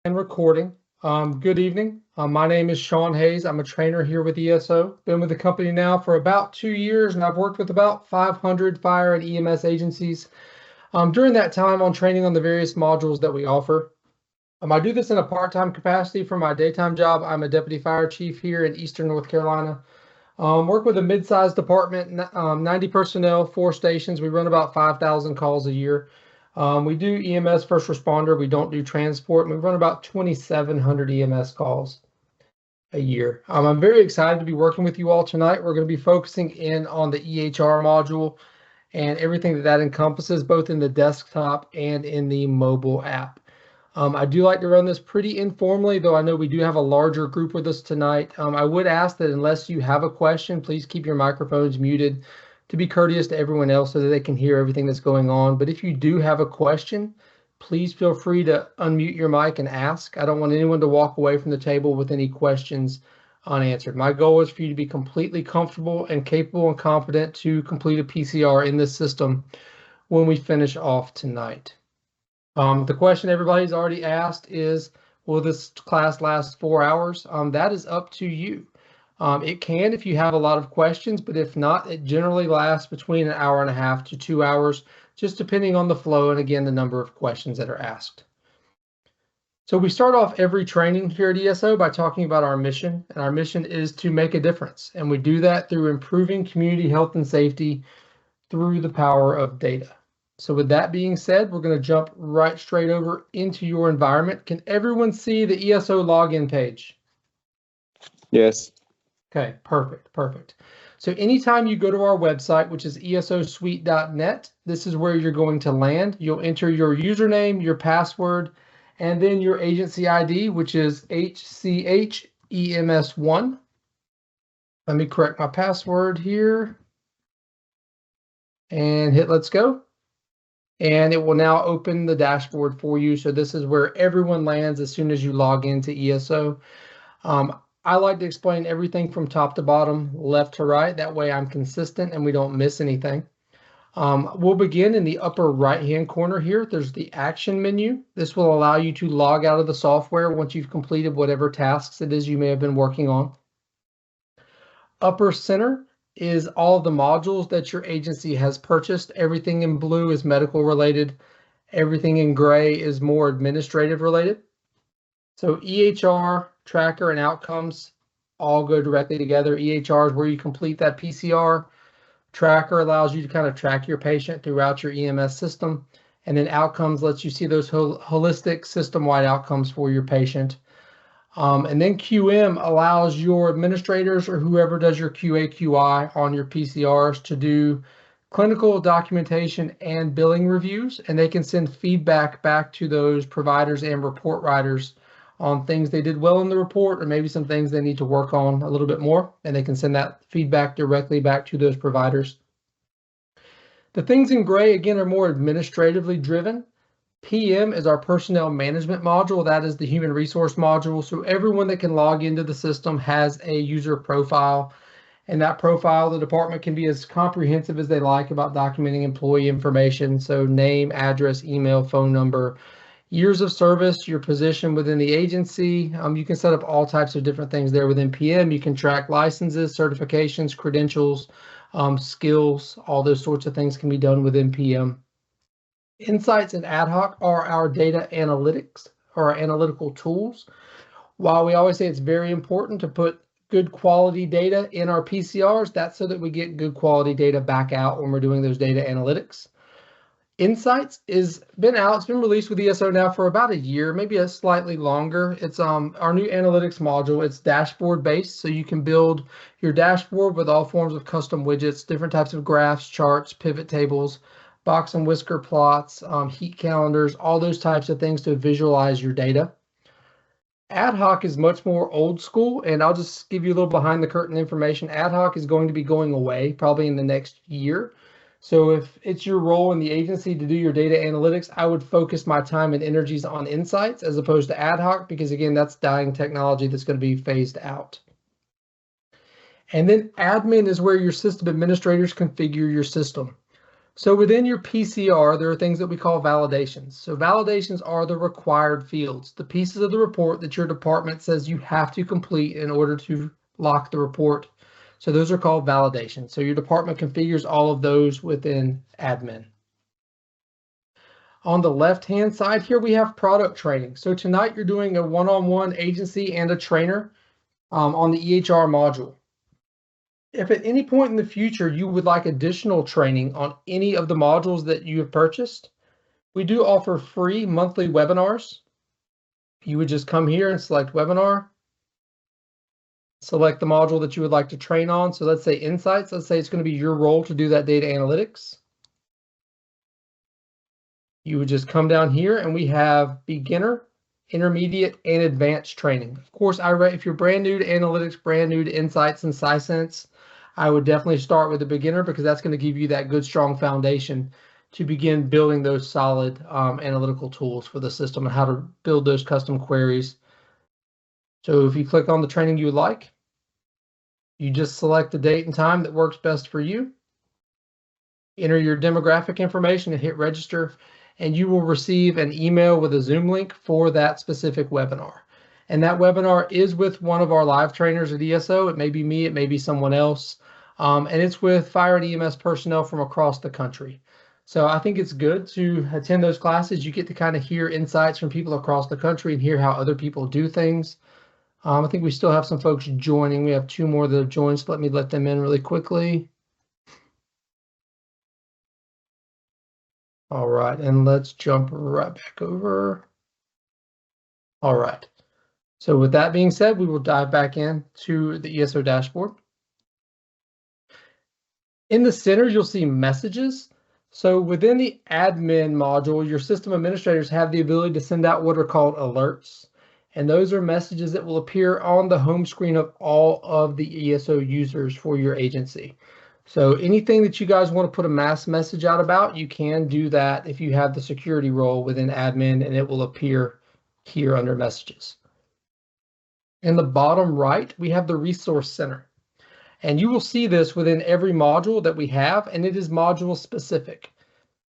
And recording. Good evening. My name is Sean Hayes. I'm a trainer here with ESO. Been with the company now for about 2 years, and I've worked with about 500 fire and EMS agencies during that time on training on the various modules that we offer. I do this in a part-time capacity for my daytime job. I'm a deputy fire chief here in Eastern North Carolina. Work with a mid-sized department, 90 personnel, 4 stations. We run about 5,000 calls a year. We do EMS first responder. We don't do transport. We run about 2,700 EMS calls a year. I'm very excited to be working with you all tonight. We're going to be focusing in on the EHR module and everything that encompasses, both in the desktop and in the mobile app. I do like to run this pretty informally, though I know we do have a larger group with us tonight. I would ask that unless you have a question, please keep your microphones muted to be courteous to everyone else so that they can hear everything that's going on. But if you do have a question, please feel free to unmute your mic and ask. I don't want anyone to walk away from the table with any questions unanswered. My goal is for you to be completely comfortable and capable and competent to complete a PCR in this system when we finish off tonight. The question everybody's already asked is, will this class last 4 hours? That is up to you. It can if you have a lot of questions, but if not, it generally lasts between 1.5 to 2 hours, just depending on the flow and again, the number of questions that are asked. So we start off every training here at ESO by talking about our mission, and our mission is to make a difference. And we do that through improving community health and safety through the power of data. So with that being said, we're going to jump right straight over into your environment. Can everyone see the ESO login page? Yes. Okay, perfect. So anytime you go to our website, which is esosuite.net, this is where you're going to land. You'll enter your username, your password, and then your agency ID, which is HCHEMS1. Let me correct my password here and hit let's go. And it will now open the dashboard for you. So this is where everyone lands as soon as you log into ESO. I like to explain everything from top to bottom, left to right. That way I'm consistent and we don't miss anything. We'll begin in the upper right-hand corner here. There's the action menu. This will allow you to log out of the software once you've completed whatever tasks it is you may have been working on. Upper center is all of the modules that your agency has purchased. Everything in blue is medical related. Everything in gray is more administrative related. So EHR, tracker, and outcomes all go directly together. EHR is where you complete that PCR. Tracker allows you to kind of track your patient throughout your EMS system. And then outcomes lets you see those holistic system-wide outcomes for your patient. And then QM allows your administrators or whoever does your QA/QI on your PCRs to do clinical documentation and billing reviews, and they can send feedback back to those providers and report writers on things they did well in the report or maybe some things they need to work on a little bit more, and they can send that feedback directly back to those providers. The things in gray, again, are more administratively driven. PM is our personnel management module. That is the human resource module. So everyone that can log into the system has a user profile. And that profile, the department can be as comprehensive as they like about documenting employee information. So name, address, email, phone number, years of service, your position within the agency. You can set up all types of different things there within PM. You can track licenses, certifications, credentials, skills, all those sorts of things can be done within PM. Insights and ad hoc are our data analytics or our analytical tools. While we always say it's very important to put good quality data in our PCRs, that's so that we get good quality data back out when we're doing those data analytics. Insights is been out, it's been released with ESO now for about a year, maybe a slightly longer. It's our new analytics module. It's dashboard based, so you can build your dashboard with all forms of custom widgets, different types of graphs, charts, pivot tables, box and whisker plots, heat calendars, all those types of things to visualize your data. Ad hoc is much more old school, and I'll just give you a little behind the curtain information. Ad hoc is going to be going away probably in the next year. So if it's your role in the agency to do your data analytics, I would focus my time and energies on insights as opposed to ad hoc, because again, that's dying technology that's going to be phased out. And then admin is where your system administrators configure your system. So within your PCR, there are things that we call validations. So validations are the required fields, the pieces of the report that your department says you have to complete in order to lock the report. So those are called validations. So your department configures all of those within admin. On the left-hand side here, we have product training. So tonight you're doing a one-on-one agency and a trainer on the EHR module. If at any point in the future you would like additional training on any of the modules that you have purchased, we do offer free monthly webinars. You would just come here and select webinar, select the module that you would like to train on. So let's say insights. Let's say it's going to be your role to do that data analytics. You would just come down here and we have beginner, intermediate, and advanced training. Of course, if you're brand new to analytics, brand new to insights and SciSense, I would definitely start with the beginner because that's going to give you that good, strong foundation to begin building those solid analytical tools for the system and how to build those custom queries. So if you click on the training you would like, you just select the date and time that works best for you, enter your demographic information and hit register, and you will receive an email with a Zoom link for that specific webinar. And that webinar is with one of our live trainers at ESO. It may be me, it may be someone else. And it's with fire and EMS personnel from across the country. So I think it's good to attend those classes. You get to kind of hear insights from people across the country and hear how other people do things. I think we still have some folks joining. We have 2 more that have joined, so let me let them in really quickly. All right, and let's jump right back over. All right, so with that being said, we will dive back in to the ESO dashboard. In the center, you'll see messages. So within the admin module, your system administrators have the ability to send out what are called alerts. And those are messages that will appear on the home screen of all of the ESO users for your agency. So anything that you guys want to put a mass message out about, you can do that if you have the security role within admin, and it will appear here under messages. In the bottom right, we have the resource center. And you will see this within every module that we have, and it is module specific.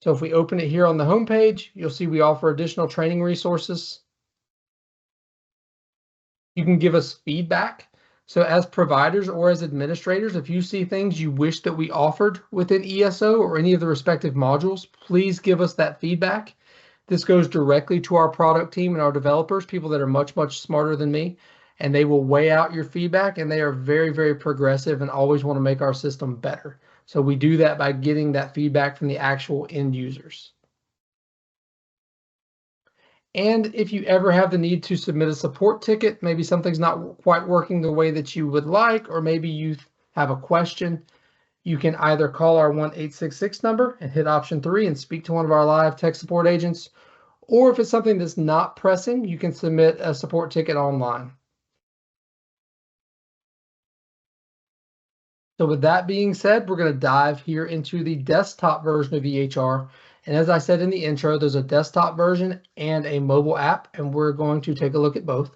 So if we open it here on the home page, you'll see we offer additional training resources. You can give us feedback. So as providers or as administrators, if you see things you wish that we offered within ESO or any of the respective modules, please give us that feedback. This goes directly to our product team and our developers, people that are much, much smarter than me, and they will weigh out your feedback, and they are very, very progressive and always want to make our system better. So we do that by getting that feedback from the actual end users. And if you ever have the need to submit a support ticket, maybe something's not quite working the way that you would like, or maybe you have a question, you can either call our 1-866 number and hit option 3 and speak to one of our live tech support agents, or if it's something that's not pressing, you can submit a support ticket online. So with that being said, we're going to dive here into the desktop version of EHR. And as I said in the intro, there's a desktop version and a mobile app, and we're going to take a look at both.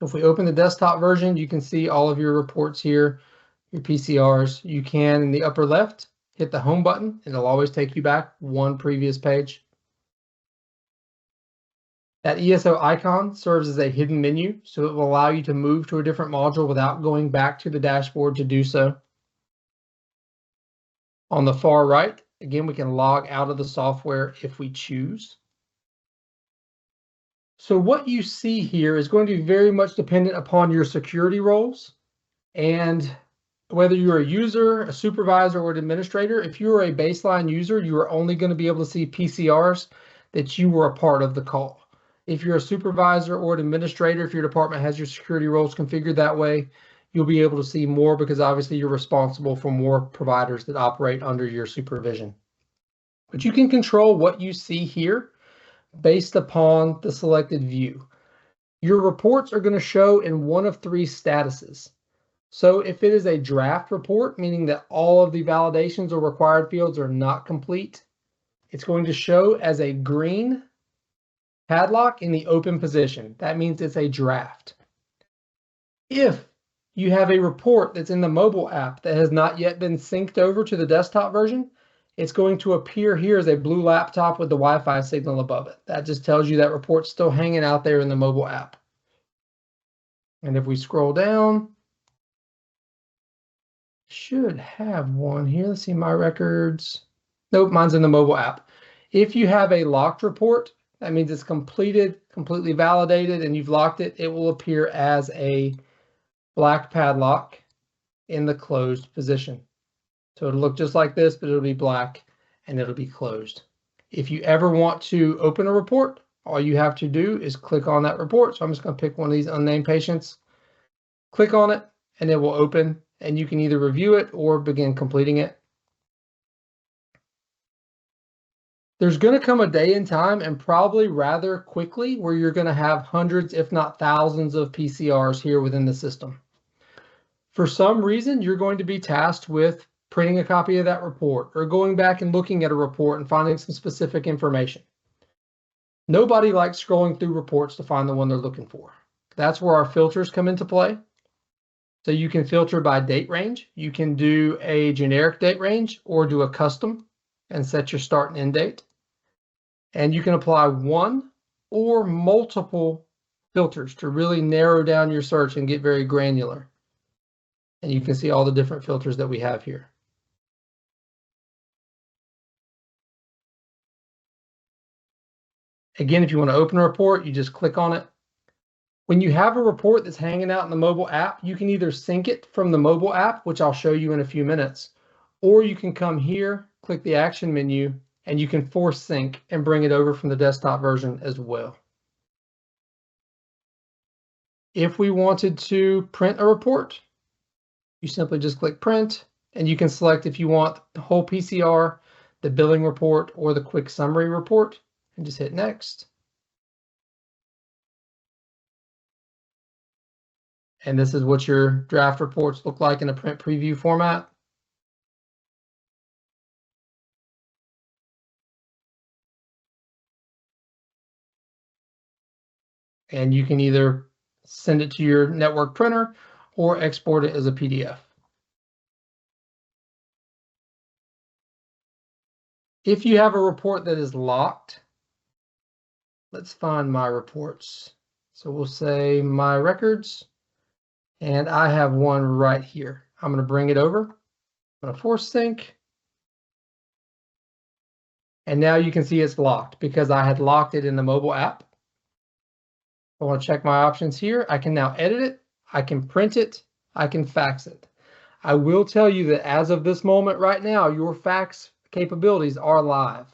If we open the desktop version, you can see all of your reports here, your PCRs. You can, in the upper left, hit the home button. It'll always take you back one previous page. That ESO icon serves as a hidden menu, so it will allow you to move to a different module without going back to the dashboard to do so. On the far right, again, we can log out of the software if we choose. So what you see here is going to be very much dependent upon your security roles and whether you're a user, a supervisor, or an administrator. If you're a baseline user, you are only going to be able to see PCRs that you were a part of the call. If you're a supervisor or an administrator, if your department has your security roles configured that way, you'll be able to see more because obviously you're responsible for more providers that operate under your supervision. But you can control what you see here based upon the selected view. Your reports are going to show in one of 3 statuses. So if it is a draft report, meaning that all of the validations or required fields are not complete, it's going to show as a green padlock in the open position. That means it's a draft. If you have a report that's in the mobile app that has not yet been synced over to the desktop version, it's going to appear here as a blue laptop with the Wi-Fi signal above it. That just tells you that report's still hanging out there in the mobile app. And if we scroll down, should have one here. Let's see my records. Nope, mine's in the mobile app. If you have a locked report, that means it's completed, completely validated, and you've locked it. It will appear as a black padlock in the closed position. So it'll look just like this, but it'll be black and it'll be closed. If you ever want to open a report, all you have to do is click on that report. So I'm just going to pick one of these unnamed patients, click on it, and it will open, and you can either review it or begin completing it. There's going to come a day and time, and probably rather quickly, where you're going to have hundreds, if not thousands, of PCRs here within the system. For some reason, you're going to be tasked with printing a copy of that report or going back and looking at a report and finding some specific information. Nobody likes scrolling through reports to find the one they're looking for. That's where our filters come into play. So you can filter by date range. You can do a generic date range or do a custom and set your start and end date. And you can apply one or multiple filters to really narrow down your search and get very granular. And you can see all the different filters that we have here. Again, if you want to open a report, you just click on it. When you have a report that's hanging out in the mobile app, you can either sync it from the mobile app, which I'll show you in a few minutes, or you can come here, click the action menu, and you can force sync and bring it over from the desktop version as well. If we wanted to print a report, you simply just click print, and you can select if you want the whole PCR, the billing report, or the quick summary report, and just hit next. And this is what your draft reports look like in a print preview format. And you can either send it to your network printer or export it as a PDF. If you have a report that is locked, let's find my reports. So we'll say my records, and I have one right here. I'm going to bring it over. I'm going to force sync. And now you can see it's locked because I had locked it in the mobile app. I want to check my options here. I can now edit it. I can print it. I can fax it. I will tell you that as of this moment right now, your fax capabilities are live.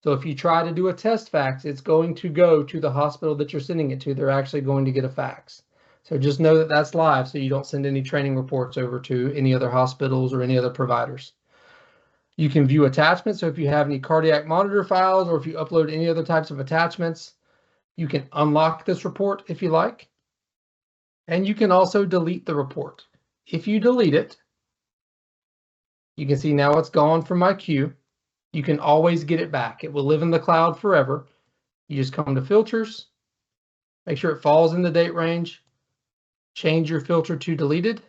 So if you try to do a test fax, it's going to go to the hospital that you're sending it to. They're actually going to get a fax. So just know that that's live so you don't send any training reports over to any other hospitals or any other providers. You can view attachments. So if you have any cardiac monitor files or if you upload any other types of attachments, you can unlock this report if you like. And you can also delete the report. If you delete it, you can see now it's gone from my queue. You can always get it back. It will live in the cloud forever. You just come to filters, make sure it falls in the date range, change your filter to deleted.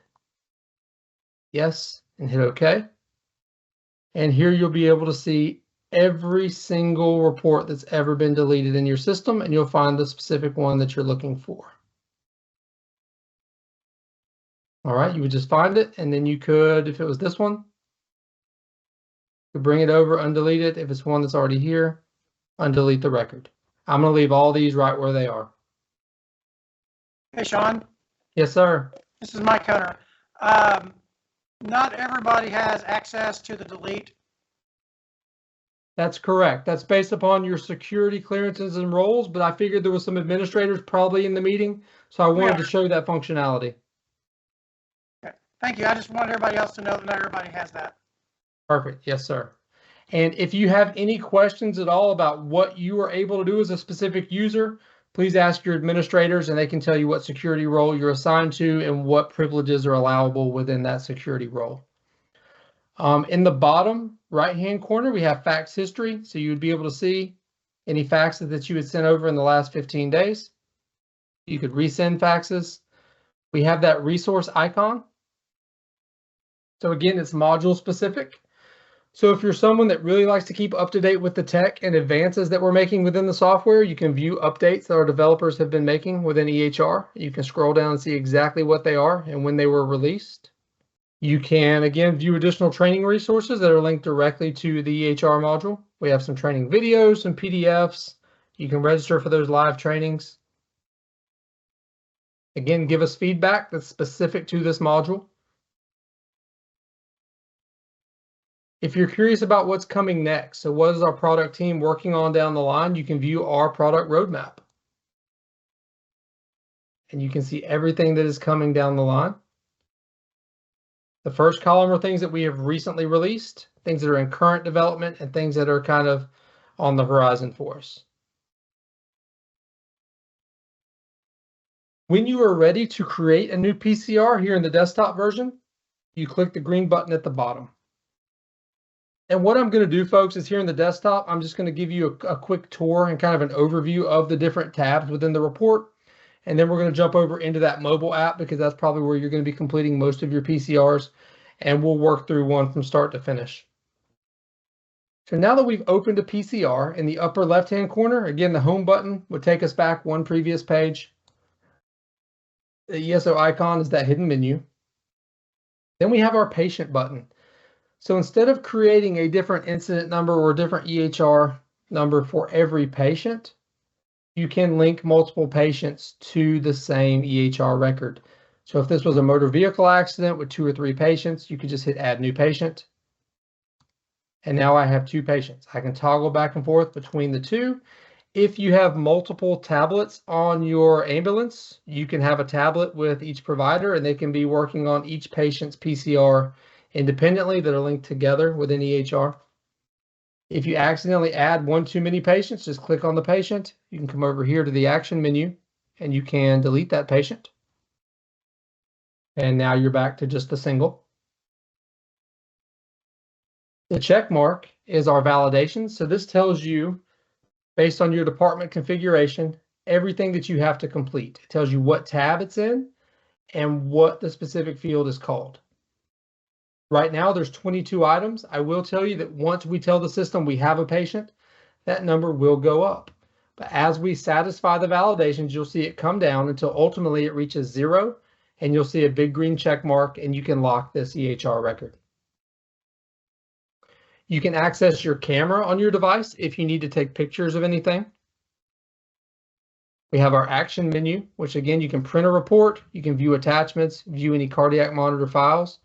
Yes, and hit OK. And here you'll be able to see every single report that's ever been deleted in your system, and you'll find the specific one that you're looking for. All right, you would just find it, and then you could, if it was this one, you could bring it over, undelete it. If it's one that's already here, undelete the record. I'm going to leave all these right where they are. Hey, Sean. Yes, sir. This is Mike Hunter. Not everybody has access to the delete. That's correct. That's based upon your security clearances and roles, but I figured there was some administrators probably in the meeting, so I wanted to show that functionality. Okay. Thank you. I just want everybody else to know that not everybody has that. Perfect. Yes, sir. And if you have any questions at all about what you are able to do as a specific user, please ask your administrators and they can tell you what security role you're assigned to and what privileges are allowable within that security role. In the bottom right-hand corner, we have fax history. So you would be able to see any faxes that you had sent over in the last 15 days. You could resend faxes. We have that resource icon. So again, it's module specific. So if you're someone that really likes to keep up to date with the tech and advances that we're making within the software, you can view updates that our developers have been making within EHR. You can scroll down and see exactly what they are and when they were released. You can, again, view additional training resources that are linked directly to the EHR module. We have some training videos, some PDFs. You can register for those live trainings. Again, give us feedback that's specific to this module. If you're curious about what's coming next, so what is our product team working on down the line, you can view our product roadmap. And you can see everything that is coming down the line. The first column are things that we have recently released, things that are in current development, and things that are kind of on the horizon for us. When you are ready to create a new PCR here in the desktop version, you click the green button at the bottom. And what I'm going to do, folks, is here in the desktop, I'm just going to give you a quick tour and kind of an overview of the different tabs within the report. And then we're going to jump over into that mobile app because that's probably where you're going to be completing most of your PCRs. And we'll work through one from start to finish. So now that we've opened a PCR in the upper left-hand corner, again, the home button would take us back one previous page. The ESO icon is that hidden menu. Then we have our patient button. So instead of creating a different incident number or a different EHR number for every patient, you can link multiple patients to the same EHR record. So if this was a motor vehicle accident with 2 or 3 patients, you could just hit add new patient. And now I have 2 patients. I can toggle back and forth between the 2. If you have multiple tablets on your ambulance, you can have a tablet with each provider and they can be working on each patient's PCR independently that are linked together within EHR. If you accidentally add one too many patients, just click on the patient. You can come over here to the action menu and you can delete that patient. And now you're back to just the single. The check mark is our validation. So this tells you, based on your department configuration, everything that you have to complete. It tells you what tab it's in and what the specific field is called. Right now, there's 22 items. I will tell you that once we tell the system we have a patient, that number will go up. But as we satisfy the validations, you'll see it come down until ultimately it reaches 0, and you'll see a big green check mark, and you can lock this EHR record. You can access your camera on your device if you need to take pictures of anything. We have our action menu, which again, you can print a report, you can view attachments, view any cardiac monitor files,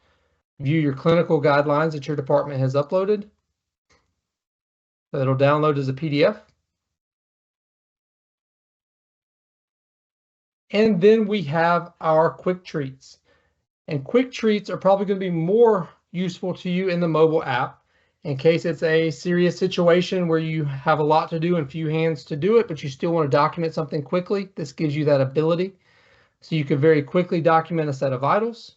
view your clinical guidelines that your department has uploaded. So it'll download as a PDF. And then we have our quick treats. And quick treats are probably going to be more useful to you in the mobile app in case it's a serious situation where you have a lot to do and few hands to do it, but you still want to document something quickly. This gives you that ability. So you can very quickly document a set of vitals.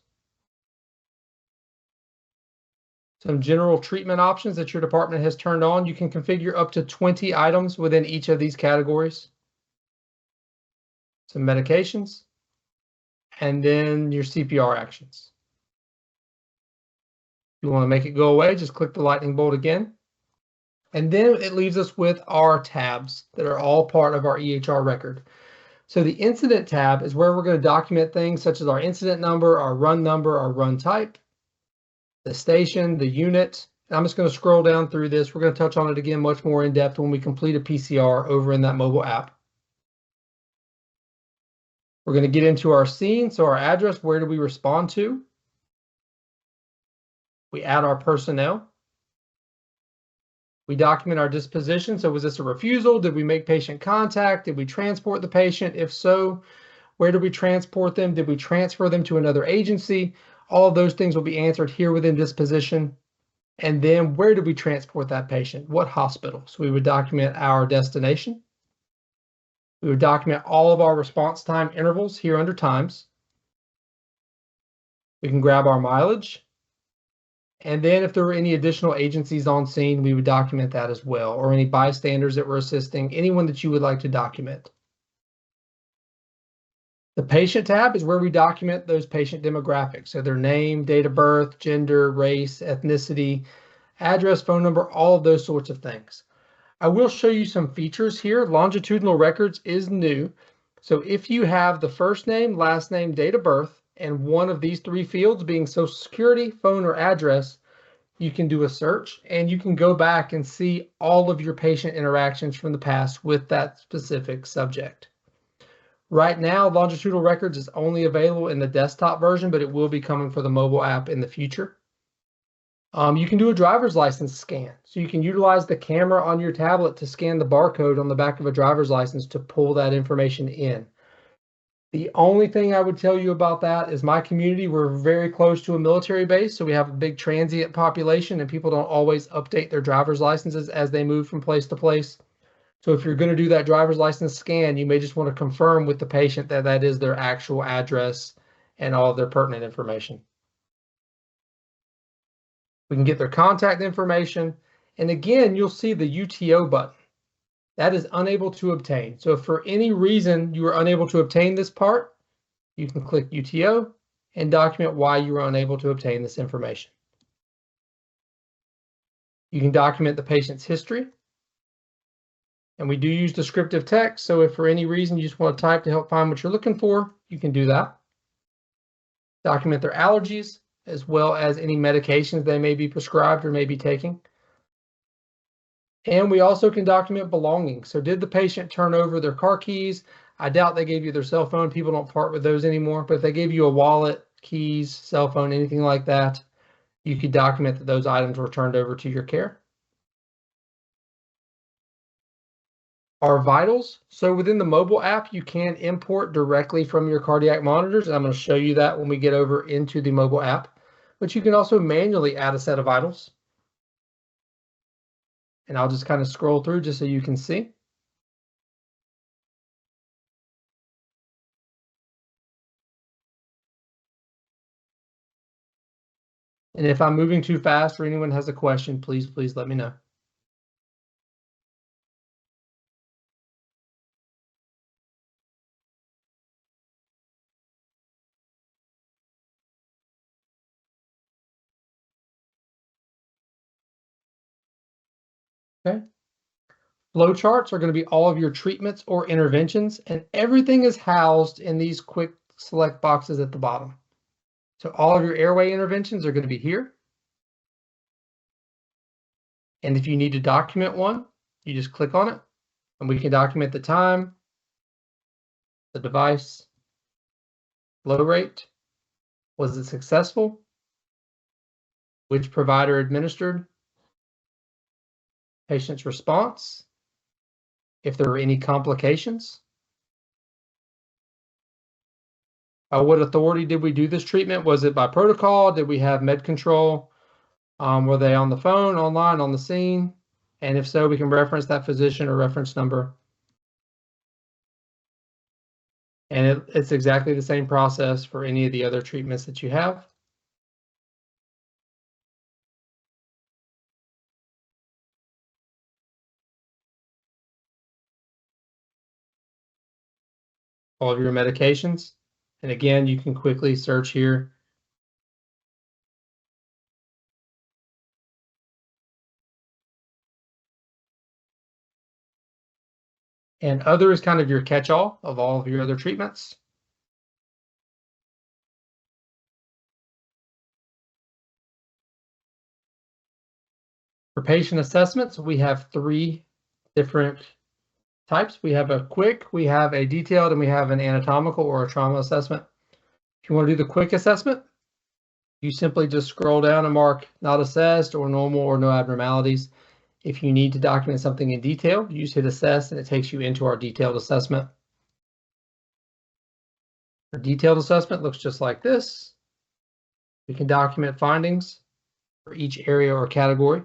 Some general treatment options that your department has turned on. You can configure up to 20 items within each of these categories. Some medications, and then your CPR actions. If you want to make it go away, just click the lightning bolt again. And then it leaves us with our tabs that are all part of our EHR record. So the incident tab is where we're going to document things such as our incident number, our run type, the station, the unit. And I'm just going to scroll down through this. We're going to touch on it again much more in depth when we complete a PCR over in that mobile app. We're going to get into our scene. So our address, where do we respond to? We add our personnel. We document our disposition. So was this a refusal? Did we make patient contact? Did we transport the patient? If so, where did we transport them? Did we transfer them to another agency? All of those things will be answered here within disposition. And then where did we transport that patient? What hospital? So we would document our destination. We would document all of our response time intervals here under times. We can grab our mileage. And then if there were any additional agencies on scene, we would document that as well, or any bystanders that were assisting, anyone that you would like to document. The patient tab is where we document those patient demographics. So their name, date of birth, gender, race, ethnicity, address, phone number, all of those sorts of things. I will show you some features here. Longitudinal records is new. So if you have the first name, last name, date of birth, and one of these three fields being Social Security, phone, or address, you can do a search and you can go back and see all of your patient interactions from the past with that specific subject. Right now, longitudinal records is only available in the desktop version, but it will be coming for the mobile app in the future. You can do a driver's license scan. So you can utilize the camera on your tablet to scan the barcode on the back of a driver's license to pull that information in. The only thing I would tell you about that is my community, we're very close to a military base, so we have a big transient population and people don't always update their driver's licenses as they move from place to place. So if you're going to do that driver's license scan, you may just want to confirm with the patient that that is their actual address and all of their pertinent information. We can get their contact information. And again, you'll see the UTO button. That is unable to obtain. So if for any reason you are unable to obtain this part, you can click UTO and document why you were unable to obtain this information. You can document the patient's history. And we do use descriptive text. So if for any reason you just want to type to help find what you're looking for, you can do that. Document their allergies, as well as any medications they may be prescribed or may be taking. And we also can document belongings. So did the patient turn over their car keys? I doubt they gave you their cell phone. People don't part with those anymore. But if they gave you a wallet, keys, cell phone, anything like that, you could document that those items were turned over to your care. Our vitals. So within the mobile app, you can import directly from your cardiac monitors. And I'm going to show you that when we get over into the mobile app. But you can also manually add a set of vitals. And I'll just kind of scroll through just so you can see. And if I'm moving too fast or anyone has a question, please let me know. Okay. Flow charts are going to be all of your treatments or interventions, and everything is housed in these quick select boxes at the bottom. So all of your airway interventions are going to be here. And if you need to document one, you just click on it and we can document the time, the device, flow rate, was it successful, which provider administered, patient's response, if there were any complications. What authority did we do this treatment? Was it by protocol? Did we have med control? Were they on the phone, online, on the scene? And if so, we can reference that physician or reference number. And it's exactly the same process for any of the other treatments that you have. All of your medications. And again, you can quickly search here. And other is kind of your catch-all of all of your other treatments. For patient assessments, we have 3 different types. We have a quick, we have a detailed, and we have an anatomical or a trauma assessment. If you want to do the quick assessment, you simply just scroll down and mark not assessed or normal or no abnormalities. If you need to document something in detail, you just hit assess and it takes you into our detailed assessment. Our detailed assessment looks just like this. We can document findings for each area or category.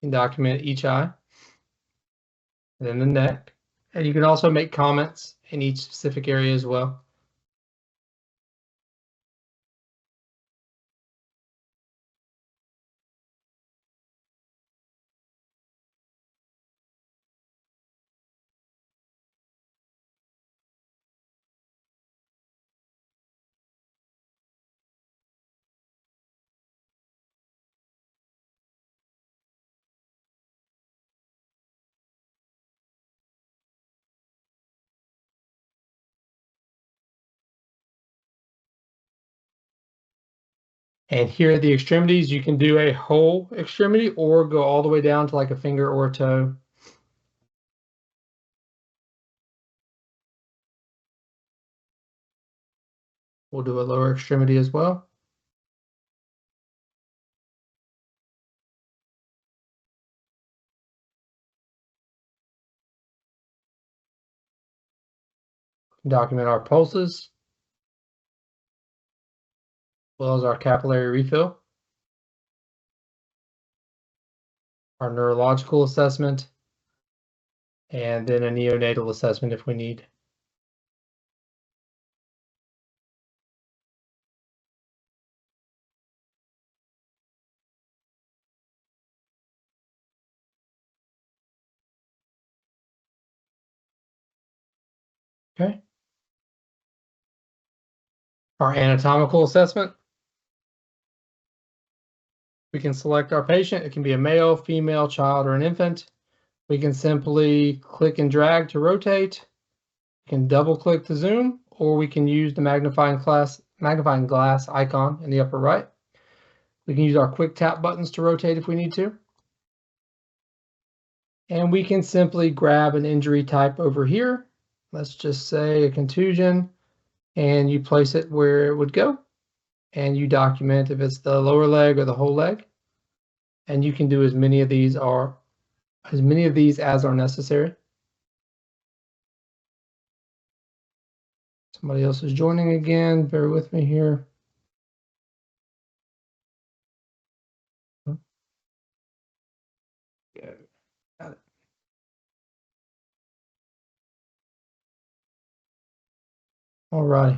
You can document each eye and then the neck. And you can also make comments in each specific area as well. And here at the extremities, you can do a whole extremity or go all the way down to like a finger or a toe. We'll do a lower extremity as well. Document our pulses, as well as our capillary refill, our neurological assessment, and then a neonatal assessment if we need. Okay. Our anatomical assessment. We can select our patient. It can be a male, female, child, or an infant. We can simply click and drag to rotate. We can double click to zoom, or we can use the magnifying glass icon in the upper right. We can use our quick tap buttons to rotate if we need to. And we can simply grab an injury type over here. Let's just say a contusion, and you place it where it would go. And you document if it's the lower leg or the whole leg. And you can do as many of these as are necessary. Somebody else is joining again. Bear with me here. Got it. All right.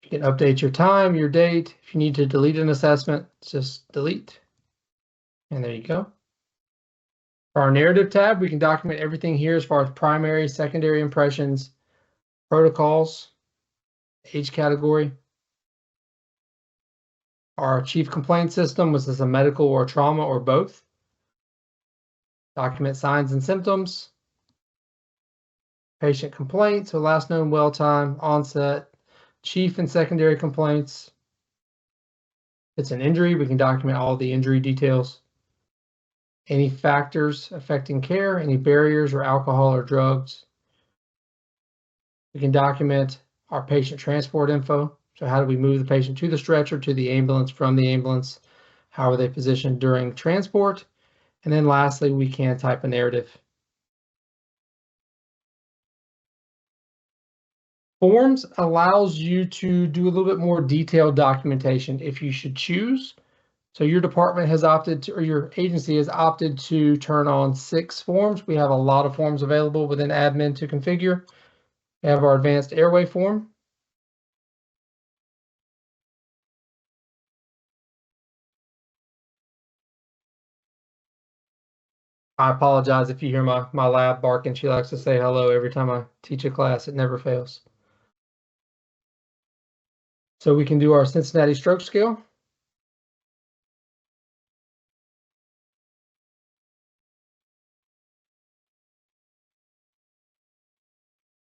You can update your time, your date. If you need to delete an assessment, just delete. And there you go. For our narrative tab, we can document everything here as far as primary, secondary impressions, protocols, age category. Our chief complaint system, was this a medical or trauma or both? Document signs and symptoms. Patient complaint, so last known well time, onset, chief and secondary complaints. If it's an injury, we can document all the injury details. Any factors affecting care, any barriers or alcohol or drugs. We can document our patient transport info. So how do we move the patient to the stretcher, to the ambulance, from the ambulance? How are they positioned during transport? And then lastly, we can type a narrative. Forms allows you to do a little bit more detailed documentation if you should choose. So your department has opted to, or your agency has opted to turn on 6 forms. We have a lot of forms available within admin to configure. We have our advanced airway form. I apologize if you hear my lab barking. She likes to say hello every time I teach a class. It never fails. So we can do our Cincinnati stroke scale.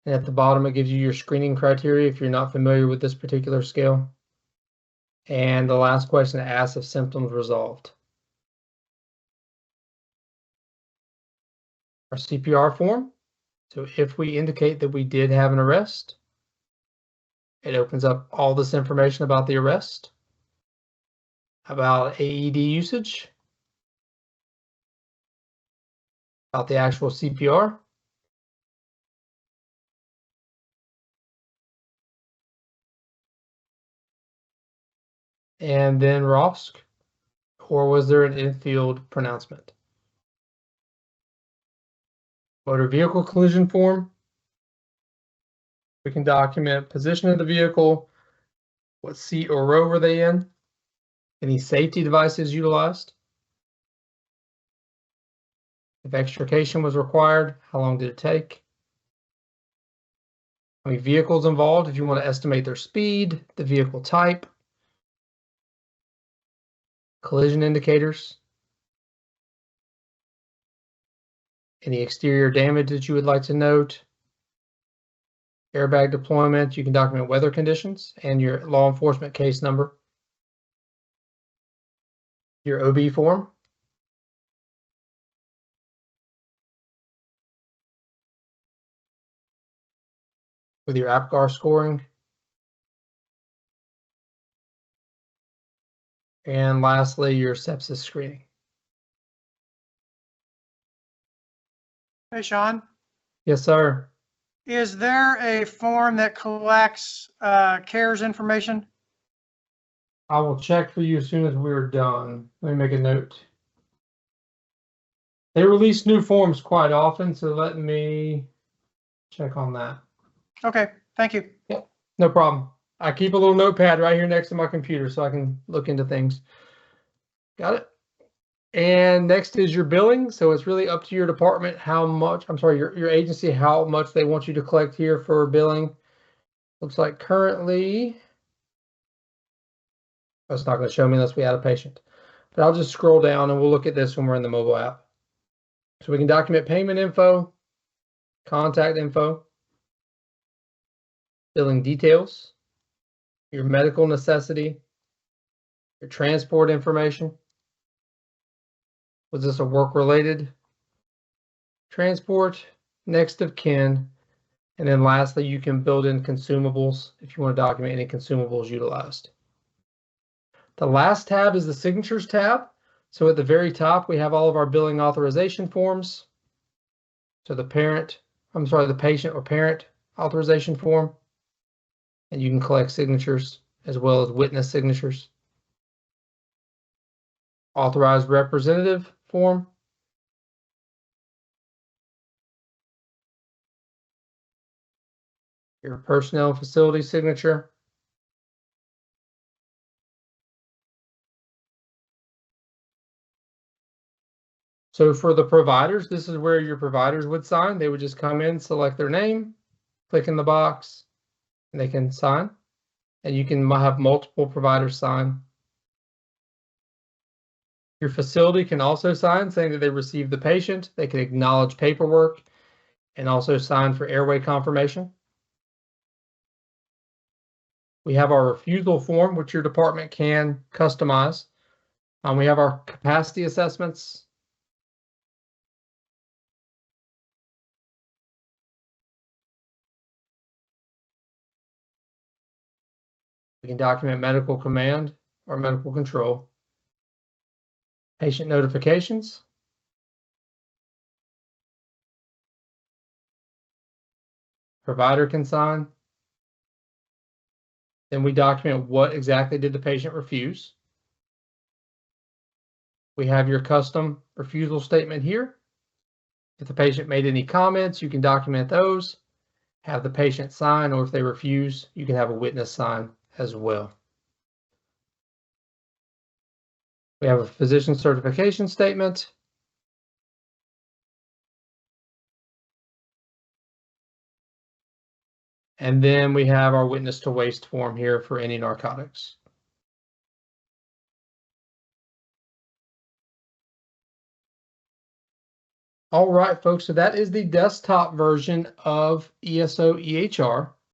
And at the bottom, it gives you your screening criteria if you're not familiar with this particular scale. And the last question asks if symptoms resolved. Our CPR form. So if we indicate that we did have an arrest, it opens up all this information about the arrest, about AED usage, about the actual CPR, and then ROSC, or was there an infield pronouncement? Motor vehicle collision form. We can document position of the vehicle, what seat or row were they in, any safety devices utilized, if extrication was required, how long did it take, how many vehicles involved, if you want to estimate their speed, the vehicle type, collision indicators, any exterior damage that you would like to note, airbag deployment. You can document weather conditions and your law enforcement case number. Your OB form. With your APGAR scoring. And lastly, your sepsis screening. Hey, Sean, Yes, sir. is there a form that collects CARES information? I will check for you as soon as we're done. Let me make a note. They release new forms quite often, so let me check on that. Okay, thank you. Yep, no problem. I keep a little notepad right here next to my computer so I can look into things. Got it. And next is your billing. So it's really up to your department how much, I'm sorry, your agency, how much they want you to collect here for billing. Looks like currently, it's not going to show me unless we add a patient. But I'll just scroll down and we'll look at this when we're in the mobile app. So we can document payment info, contact info, billing details, your medical necessity, your transport information. Was this a work-related transport, next of kin, and then lastly, you can build in consumables if you want to document any consumables utilized. The last tab is the signatures tab. So at the very top, we have all of our billing authorization forms. So the patient or parent authorization form. And you can collect signatures as well as witness signatures. Authorized representative form. Your personnel facility signature. So for the providers, this is where your providers would sign. They would just come in, select their name, click in the box, and they can sign. And you can have multiple providers sign. Your facility can also sign saying that they received the patient. They can acknowledge paperwork and also sign for airway confirmation. We have our refusal form, which your department can customize. We have our capacity assessments. We can document medical command or medical control. Patient notifications. Provider can sign. Then we document what exactly did the patient refuse. We have your custom refusal statement here. If the patient made any comments, you can document those, have the patient sign, or if they refuse, you can have a witness sign as well. We have a physician certification statement. And then we have our witness to waste form here for any narcotics. All right, folks, so that is the desktop version of ESO EHR.